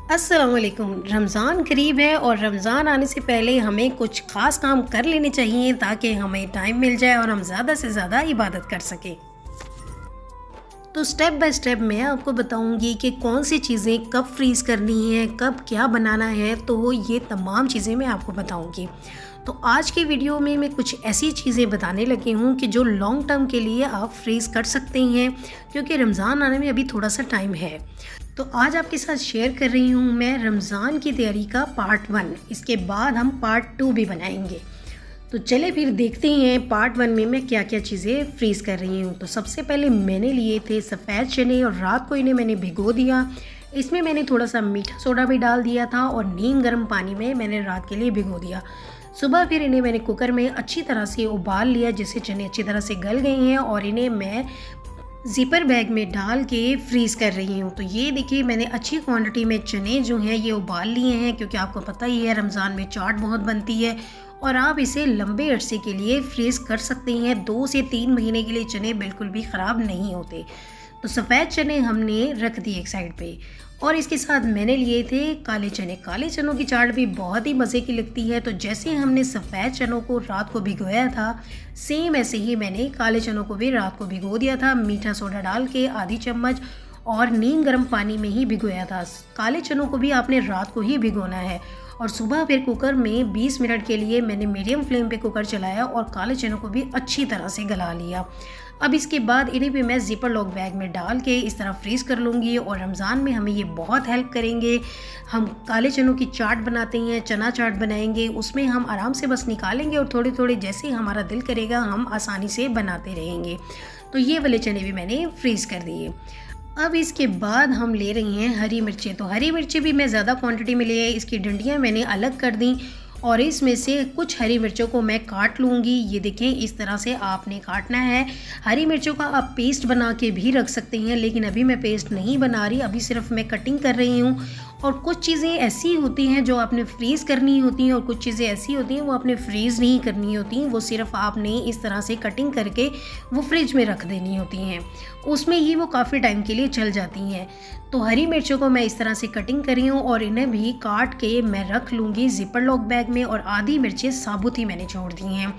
अस्सलामुअलैकुम। रमज़ान करीब है और रमज़ान आने से पहले हमें कुछ ख़ास काम कर लेने चाहिए ताकि हमें टाइम मिल जाए और हम ज़्यादा से ज़्यादा इबादत कर सकें। तो स्टेप बाय स्टेप मैं आपको बताऊंगी कि कौन सी चीज़ें कब फ्रीज़ करनी है, कब क्या बनाना है, तो ये तमाम चीज़ें मैं आपको बताऊंगी। तो आज की वीडियो में मैं कुछ ऐसी चीज़ें बताने लगी हूँ कि जो लॉन्ग टर्म के लिए आप फ्रीज़ कर सकते हैं, क्योंकि रमज़ान आने में अभी थोड़ा सा टाइम है। तो आज आपके साथ शेयर कर रही हूँ मैं रमज़ान की तैयारी का पार्ट 1। इसके बाद हम पार्ट 2 भी बनाएंगे। तो चले फिर देखते हैं पार्ट 1 में मैं क्या क्या चीज़ें फ्रीज़ कर रही हूँ। तो सबसे पहले मैंने लिए थे सफ़ेद चने और रात को इन्हें मैंने भिगो दिया। इसमें मैंने थोड़ा सा मीठा सोडा भी डाल दिया था और नीम गर्म पानी में मैंने रात के लिए भिगो दिया। सुबह फिर इन्हें मैंने कुकर में अच्छी तरह से उबाल लिया, जिससे चने अच्छी तरह से गल गए हैं और इन्हें मैं ज़िपर बैग में डाल के फ्रीज़ कर रही हूँ। तो ये देखिए मैंने अच्छी क्वांटिटी में चने जो हैं ये उबाल लिए हैं, क्योंकि आपको पता ही है रमज़ान में चाट बहुत बनती है और आप इसे लंबे अरसे के लिए फ्रीज़ कर सकते हैं। 2 से 3 महीने के लिए चने बिल्कुल भी ख़राब नहीं होते। तो सफ़ेद चने हमने रख दिए एक साइड पे और इसके साथ मैंने लिए थे काले चने। काले चनों की चाट भी बहुत ही मज़े की लगती है। तो जैसे हमने सफ़ेद चनों को रात को भिगोया था, सेम ऐसे ही मैंने काले चनों को भी रात को भिगो दिया था। मीठा सोडा डाल के आधी चम्मच और नीम गर्म पानी में ही भिगोया था। काले चनों को भी आपने रात को ही भिगोना है और सुबह फिर कुकर में 20 मिनट के लिए मैंने मीडियम फ्लेम पे कुकर चलाया और काले चनों को भी अच्छी तरह से गला लिया। अब इसके बाद इन्हें भी मैं ज़िपर लॉक बैग में डाल के इस तरह फ्रीज़ कर लूँगी और रमज़ान में हमें ये बहुत हेल्प करेंगे। हम काले चनों की चाट बनाते हैं, चना चाट बनाएंगे, उसमें हम आराम से बस निकालेंगे और थोड़ी थोड़ी जैसे हमारा दिल करेगा हम आसानी से बनाते रहेंगे। तो ये वाले चने भी मैंने फ्रीज़ कर दिए। अब इसके बाद हम ले रही हैं हरी मिर्चें। तो हरी मिर्चें भी मैं ज़्यादा क्वांटिटी में लिए, इसकी डंडियाँ मैंने अलग कर दी और इसमें से कुछ हरी मिर्चों को मैं काट लूँगी। ये देखें इस तरह से आपने काटना है। हरी मिर्चों का आप पेस्ट बना के भी रख सकते हैं, लेकिन अभी मैं पेस्ट नहीं बना रही, अभी सिर्फ मैं कटिंग कर रही हूँ। और कुछ चीज़ें ऐसी होती हैं जो आपने फ्रीज़ करनी होती हैं और कुछ चीज़ें ऐसी होती हैं वो आपने फ्रीज़ नहीं करनी होती, वो सिर्फ आपने इस तरह से कटिंग करके वो फ्रिज में रख देनी होती हैं, उसमें ही वो काफ़ी टाइम के लिए चल जाती हैं। तो हरी मिर्चों को मैं इस तरह से कटिंग कर रही हूँ और इन्हें भी काट के मैं रख लूँगी ज़िपर लॉक बैग में और आधी मिर्चें साबुत ही मैंने छोड़ दी हैं।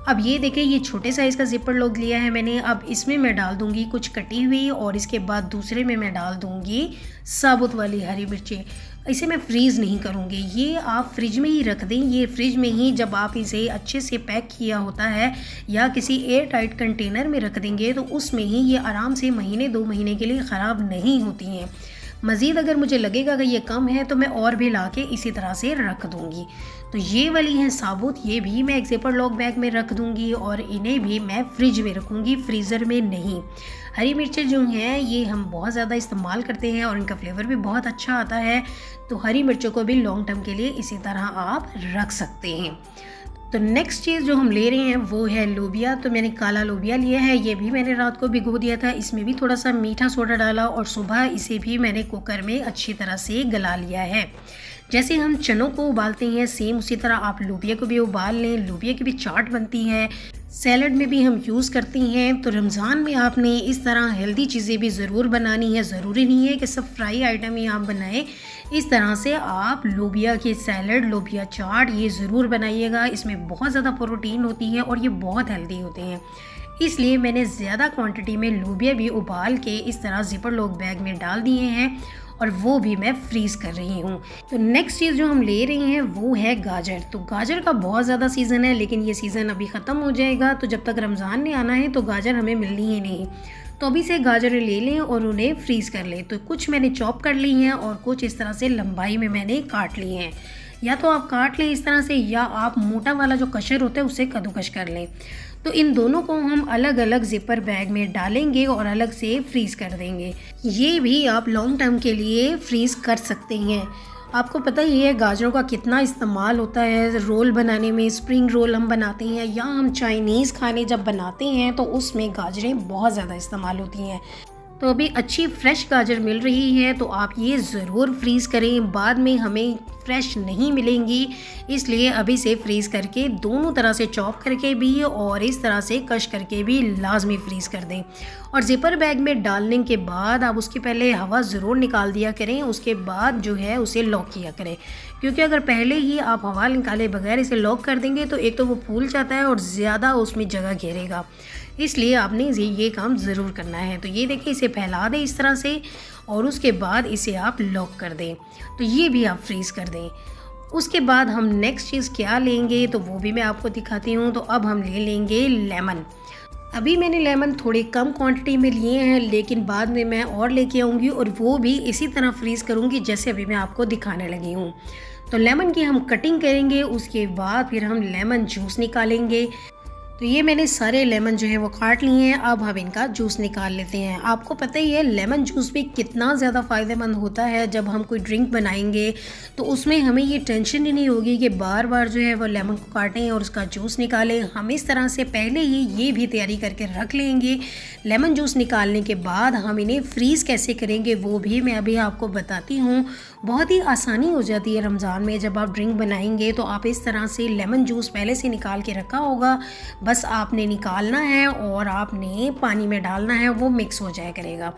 अब ये देखें ये छोटे साइज़ का ज़िपर लॉक लिया है मैंने। अब इसमें मैं डाल दूँगी कुछ कटी हुई और इसके बाद दूसरे में मैं डाल दूँगी साबुत वाली हरी मिर्चें। इसे मैं फ्रीज़ नहीं करूँगी, ये आप फ्रिज में ही रख दें। ये फ्रिज में ही जब आप इसे अच्छे से पैक किया होता है या किसी एयर टाइट कंटेनर में रख देंगे तो उसमें ही ये आराम से महीने 2 महीने के लिए ख़राब नहीं होती हैं। मज़ीद अगर मुझे लगेगा कि ये कम है तो मैं और भी ला के इसी तरह से रख दूँगी। तो ये वाली हैं साबुत, ये भी मैं एक ज़िपर लॉक बैग में रख दूँगी और इन्हें भी मैं फ्रिज में रखूँगी, फ्रीज़र में नहीं। हरी मिर्चें जो हैं ये हम बहुत ज़्यादा इस्तेमाल करते हैं और इनका फ्लेवर भी बहुत अच्छा आता है। तो हरी मिर्चों को भी लॉन्ग टर्म के लिए इसी तरह आप रख सकते हैं। तो नेक्स्ट चीज़ जो हम ले रहे हैं वो है लोबिया। तो मैंने काला लोबिया लिया है, ये भी मैंने रात को भिगो दिया था। इसमें भी थोड़ा सा मीठा सोडा डाला और सुबह इसे भी मैंने कुकर में अच्छी तरह से गला लिया है। जैसे हम चनों को उबालते हैं सेम उसी तरह आप लोबिया को भी उबाल लें। लोबिया की भी चाट बनती है, सैलड में भी हम यूज़ करती हैं। तो रमज़ान में आपने इस तरह हेल्दी चीज़ें भी ज़रूर बनानी है। ज़रूरी नहीं है कि सब फ्राई आइटम ही आप बनाएं। इस तरह से आप लोबिया की सैलड, लोबिया चाट ये ज़रूर बनाइएगा। इसमें बहुत ज़्यादा प्रोटीन होती है और ये बहुत हेल्दी होते हैं, इसलिए मैंने ज़्यादा क्वांटिटी में लोबिया भी उबाल के इस तरह ज़िपर लॉक बैग में डाल दिए हैं और वो भी मैं फ्रीज़ कर रही हूँ। तो नेक्स्ट चीज़ जो हम ले रहे हैं वो है गाजर। तो गाजर का बहुत ज़्यादा सीज़न है, लेकिन ये सीज़न अभी ख़त्म हो जाएगा। तो जब तक रमज़ान ने आना है तो गाजर हमें मिलनी ही नहीं। तो अभी से गाजर ले लें और उन्हें फ्रीज़ कर लें। तो कुछ मैंने चॉप कर ली हैं और कुछ इस तरह से लंबाई में मैंने काट ली हैं। या तो आप काट लें इस तरह से या आप मोटा वाला जो कशर होता है उससे कद्दूकश कर लें। तो इन दोनों को हम अलग अलग ज़िपर बैग में डालेंगे और अलग से फ्रीज़ कर देंगे। ये भी आप लॉन्ग टर्म के लिए फ्रीज़ कर सकते हैं। आपको पता ही है गाजरों का कितना इस्तेमाल होता है रोल बनाने में। स्प्रिंग रोल हम बनाते हैं या हम चाइनीज़ खाने जब बनाते हैं तो उसमें गाजरें बहुत ज़्यादा इस्तेमाल होती हैं। तो अभी अच्छी फ्रेश गाजर मिल रही है तो आप ये ज़रूर फ्रीज़ करें, बाद में हमें फ्रेश नहीं मिलेंगी, इसलिए अभी से फ्रीज़ करके दोनों तरह से चॉप करके भी और इस तरह से कश करके भी लाजमी फ्रीज़ कर दें। और ज़िपर बैग में डालने के बाद आप उसके पहले हवा ज़रूर निकाल दिया करें, उसके बाद जो है उसे लॉक किया करें, क्योंकि अगर पहले ही आप हवा निकाले बगैर इसे लॉक कर देंगे तो एक तो वो फूल जाता है और ज़्यादा उसमें जगह घेरेगा, इसलिए आपने ये काम ज़रूर करना है। तो ये देखिए, इसे फैला दें इस तरह से और उसके बाद इसे आप लॉक कर दें, तो ये भी आप फ्रीज़ कर दें। उसके बाद हम नेक्स्ट चीज़ क्या लेंगे तो वो भी मैं आपको दिखाती हूँ। तो अब हम ले लेंगे लेमन। अभी मैंने लेमन थोड़े कम क्वांटिटी में लिए हैं, लेकिन बाद में मैं और लेके आऊँगी और वो भी इसी तरह फ्रीज़ करूँगी जैसे अभी मैं आपको दिखाने लगी हूँ। तो लेमन की हम कटिंग करेंगे, उसके बाद फिर हम लेमन जूस निकालेंगे। तो ये मैंने सारे लेमन जो है वो काट लिए हैं, अब हम इनका जूस निकाल लेते हैं। आपको पता ही है लेमन जूस भी कितना ज़्यादा फ़ायदेमंद होता है। जब हम कोई ड्रिंक बनाएंगे तो उसमें हमें ये टेंशन ही नहीं होगी कि बार बार जो है वो लेमन को काटें और उसका जूस निकालें। हम इस तरह से पहले ही ये भी तैयारी करके रख लेंगे। लेमन जूस निकालने के बाद हम इन्हें फ्रीज़ कैसे करेंगे वो भी मैं अभी आपको बताती हूँ। बहुत ही आसानी हो जाती है रमज़ान में, जब आप ड्रिंक बनाएंगे तो आप इस तरह से लेमन जूस पहले से निकाल के रखा होगा, बस आपने निकालना है और आपने पानी में डालना है, वो मिक्स हो जाया करेगा।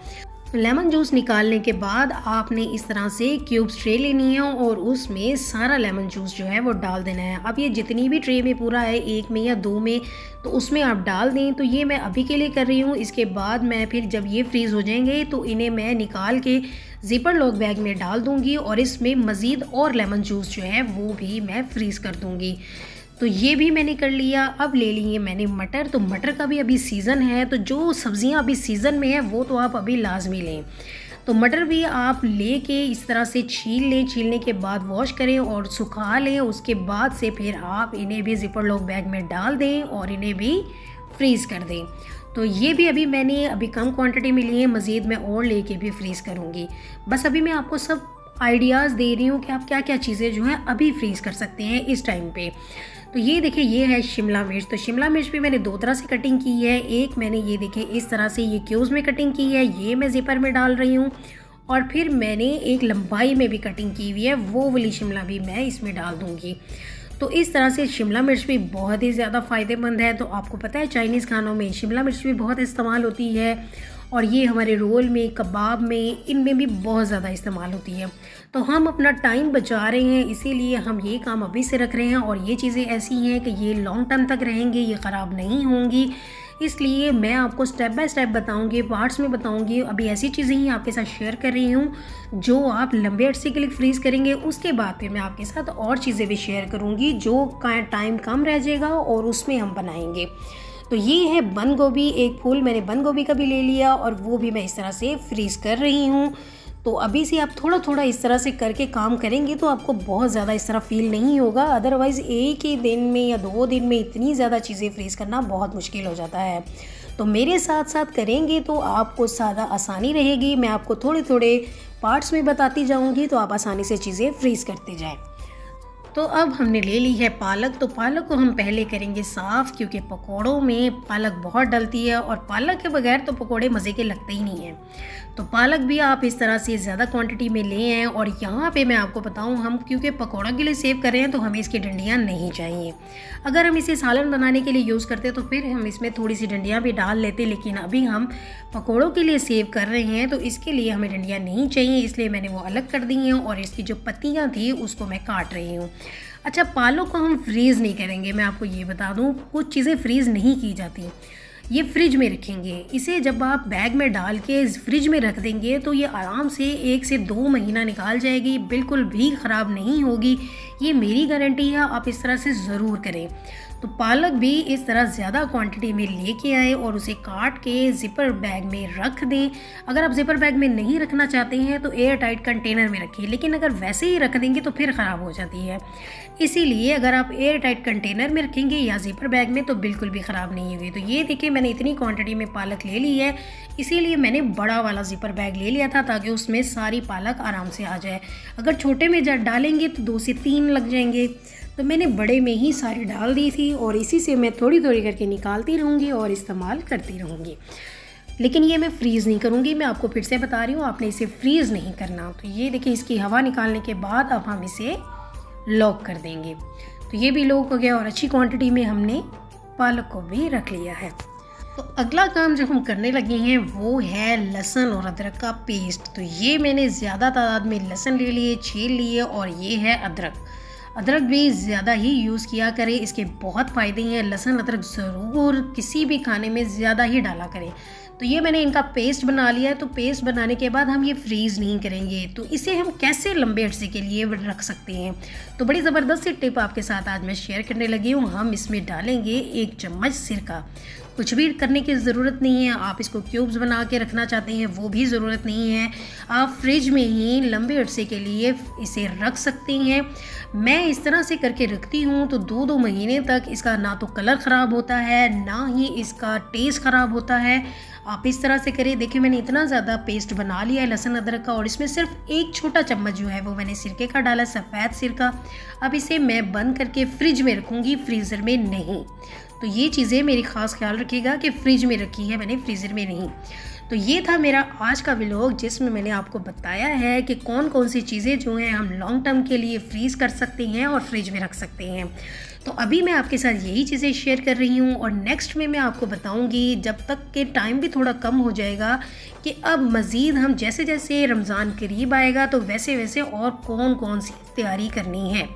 लेमन जूस निकालने के बाद आपने इस तरह से क्यूब्स ट्रे लेनी है और उसमें सारा लेमन जूस जो है वो डाल देना है। अब ये जितनी भी ट्रे में पूरा है, एक में या दो में, तो उसमें आप डाल दें। तो ये मैं अभी के लिए कर रही हूँ, इसके बाद मैं फिर जब ये फ्रीज़ हो जाएंगे तो इन्हें मैं निकाल के ज़िपर लॉक बैग में डाल दूँगी और इसमें मज़ीद और लेमन जूस जो है वो भी मैं फ्रीज़ कर दूँगी। तो ये भी मैंने कर लिया। अब ले लिए मैंने मटर। तो मटर का भी अभी सीज़न है, तो जो सब्ज़ियां अभी सीज़न में है वो तो आप अभी लाजमी लें। तो मटर भी आप लेके इस तरह से छील लें, छीलने के बाद वॉश करें और सुखा लें। उसके बाद से फिर आप इन्हें भी ज़िपर लॉक बैग में डाल दें और इन्हें भी फ्रीज़ कर दें। तो ये भी अभी मैंने कम क्वांटिटी में लिए, मज़ीद मैं और लेके भी फ्रीज़ करूँगी। बस अभी मैं आपको सब आइडियाज़ दे रही हूँ कि आप क्या क्या चीज़ें जो हैं अभी फ्रीज़ कर सकते हैं इस टाइम पे। तो ये देखिए, ये है शिमला मिर्च। तो शिमला मिर्च भी मैंने दो तरह से कटिंग की है। एक मैंने ये देखिए इस तरह से ये क्यूब्स में कटिंग की है, ये मैं ज़िपर में डाल रही हूँ। और फिर मैंने एक लंबाई में भी कटिंग की हुई है, वो वाली शिमला भी मैं इसमें डाल दूँगी। तो इस तरह से शिमला मिर्च भी बहुत ही ज़्यादा फ़ायदेमंद है। तो आपको पता है चाइनीज़ खानों में शिमला मिर्च भी बहुत इस्तेमाल होती है और ये हमारे रोल में, कबाब में, इनमें भी बहुत ज़्यादा इस्तेमाल होती है। तो हम अपना टाइम बचा रहे हैं, इसीलिए हम ये काम अभी से रख रहे हैं। और ये चीज़ें ऐसी हैं कि ये लॉन्ग टर्म तक रहेंगी, ये ख़राब नहीं होंगी, इसलिए मैं आपको स्टेप बाय स्टेप बताऊंगी, पार्ट्स में बताऊंगी। अभी ऐसी चीज़ें ही आपके साथ शेयर कर रही हूँ जो आप लंबे अरसे के लिए फ्रीज़ करेंगे। उसके बाद फिर मैं आपके साथ और चीज़ें भी शेयर करूँगी जो टाइम कम रह जाएगा और उसमें हम बनाएंगे। तो ये है बंद गोभी, एक फूल मैंने बंद गोभी का भी ले लिया और वो भी मैं इस तरह से फ्रीज़ कर रही हूँ। तो अभी से आप थोड़ा थोड़ा इस तरह से करके काम करेंगे तो आपको बहुत ज़्यादा इस तरह फील नहीं होगा। अदरवाइज़ एक ही दिन में या 2 दिन में इतनी ज़्यादा चीज़ें फ्रीज़ करना बहुत मुश्किल हो जाता है। तो मेरे साथ साथ करेंगे तो आपको ज़्यादा आसानी रहेगी। मैं आपको थोड़े थोड़े पार्ट्स में बताती जाऊँगी तो आप आसानी से चीज़ें फ्रीज़ करते जाएँ। तो अब हमने ले ली है पालक। तो पालक को हम पहले करेंगे साफ़, क्योंकि पकोड़ों में पालक बहुत डलती है और पालक के बगैर तो पकोड़े मज़े के लगते ही नहीं हैं। तो पालक भी आप इस तरह से ज़्यादा क्वांटिटी में ले हैं। और यहाँ पे मैं आपको बताऊँ, हम क्योंकि पकोड़ा के लिए सेव कर रहे हैं तो हमें इसकी डंडियाँ नहीं चाहिए। अगर हम इसे सालन बनाने के लिए यूज़ करते तो फिर हम इसमें थोड़ी सी डंडियाँ भी डाल लेते, लेकिन अभी हम पकोड़ों के लिए सेव कर रहे हैं तो इसके लिए हमें डंडियाँ नहीं चाहिए, इसलिए मैंने वो अलग कर दी हैं और इसकी जो पत्तियाँ थी उसको मैं काट रही हूँ। अच्छा, पालक को हम फ्रीज़ नहीं करेंगे। मैं आपको ये बता दूँ, कुछ चीज़ें फ्रीज़ नहीं की जाती, ये फ्रिज में रखेंगे। इसे जब आप बैग में डाल के फ्रिज में रख देंगे तो ये आराम से 1 से 2 महीना निकाल जाएगी, बिल्कुल भी ख़राब नहीं होगी, ये मेरी गारंटी है। आप इस तरह से ज़रूर करें। तो पालक भी इस तरह ज़्यादा क्वांटिटी में लेके आए और उसे काट के ज़िपर बैग में रख दें। अगर आप ज़िपर बैग में नहीं रखना चाहते हैं तो एयर टाइट कंटेनर में रखिए, लेकिन अगर वैसे ही रख देंगे तो फिर ख़राब हो जाती है। इसीलिए अगर आप एयर टाइट कंटेनर में रखेंगे या ज़िपर बैग में तो बिल्कुल भी ख़राब नहीं होगी। तो ये देखिए, मैंने इतनी क्वांटिटी में पालक ले ली है, इसीलिए मैंने बड़ा वाला ज़िपर बैग ले लिया था ताकि उसमें सारी पालक आराम से आ जाए। अगर छोटे में डालेंगे तो 2 से 3 लग जाएंगे, तो मैंने बड़े में ही सारी डाल दी थी और इसी से मैं थोड़ी थोड़ी करके निकालती रहूँगी और इस्तेमाल करती रहूँगी। लेकिन ये मैं फ्रीज़ नहीं करूँगी, मैं आपको फिर से बता रही हूँ, आपने इसे फ्रीज़ नहीं करना। तो ये देखिए, इसकी हवा निकालने के बाद अब हम इसे लॉक कर देंगे। तो ये भी लॉक हो गया और अच्छी क्वांटिटी में हमने पालक को भी रख लिया है। तो अगला काम जो हम करने लगे हैं वो है लहसुन और अदरक का पेस्ट। तो ये मैंने ज़्यादा तादाद में लहसुन ले लिए, छील लिए, और ये है अदरक। अदरक भी ज़्यादा ही यूज़ किया करें, इसके बहुत फ़ायदे हैं। लहसुन अदरक ज़रूर किसी भी खाने में ज़्यादा ही डाला करें। तो ये मैंने इनका पेस्ट बना लिया है। तो पेस्ट बनाने के बाद हम ये फ्रीज़ नहीं करेंगे। तो इसे हम कैसे लंबे अरसे के लिए रख सकते हैं, तो बड़ी ज़बरदस्त सी टिप आपके साथ आज मैं शेयर करने लगी हूँ। हम इसमें डालेंगे 1 चम्मच सिरका। कुछ भी करने की ज़रूरत नहीं है, आप इसको क्यूब्स बना के रखना चाहते हैं वो भी ज़रूरत नहीं है, आप फ्रिज में ही लंबे अरसे के लिए इसे रख सकते हैं। मैं इस तरह से करके रखती हूँ तो 2-2 महीने तक इसका ना तो कलर ख़राब होता है, ना ही इसका टेस्ट ख़राब होता है। आप इस तरह से करें। देखिए, मैंने इतना ज़्यादा पेस्ट बना लिया है लहसुन अदरक का, और इसमें सिर्फ 1 छोटा चम्मच जो है वो मैंने सिरके का डाला, सफ़ेद सिरका। अब इसे मैं बंद करके फ्रिज में रखूँगी, फ्रीज़र में नहीं। तो ये चीज़ें मेरी ख़ास ख्याल रखिएगा कि फ्रिज में रखी है मैंने, फ्रीज़र में नहीं। तो ये था मेरा आज का व्लॉग, जिसमें मैंने आपको बताया है कि कौन कौन सी चीज़ें जो हैं हम लॉन्ग टर्म के लिए फ्रीज़ कर सकते हैं और फ्रिज में रख सकते हैं। तो अभी मैं आपके साथ यही चीज़ें शेयर कर रही हूँ, और नेक्स्ट में मैं आपको बताऊँगी, जब तक के टाइम भी थोड़ा कम हो जाएगा, कि अब मज़ीद हम जैसे जैसे रमज़ान करीब आएगा तो वैसे वैसे और कौन कौन सी तैयारी करनी है।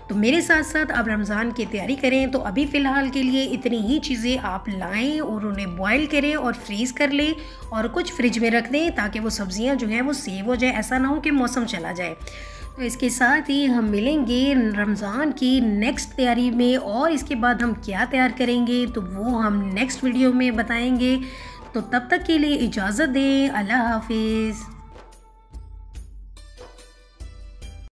तो मेरे साथ साथ आप रमज़ान की तैयारी करें। तो अभी फ़िलहाल के लिए इतनी ही चीज़ें आप लाएं और उन्हें बॉईल करें और फ्रीज़ कर लें, और कुछ फ्रिज में रख दें ताकि वो सब्ज़ियां जो हैं वो सेव हो जाए। ऐसा ना हो कि मौसम चला जाए। तो इसके साथ ही हम मिलेंगे रमज़ान की नेक्स्ट तैयारी में, और इसके बाद हम क्या तैयार करेंगे तो वो हम नेक्स्ट वीडियो में बताएंगे। तो तब तक के लिए इजाज़त दें। अल्लाह हाफिज़।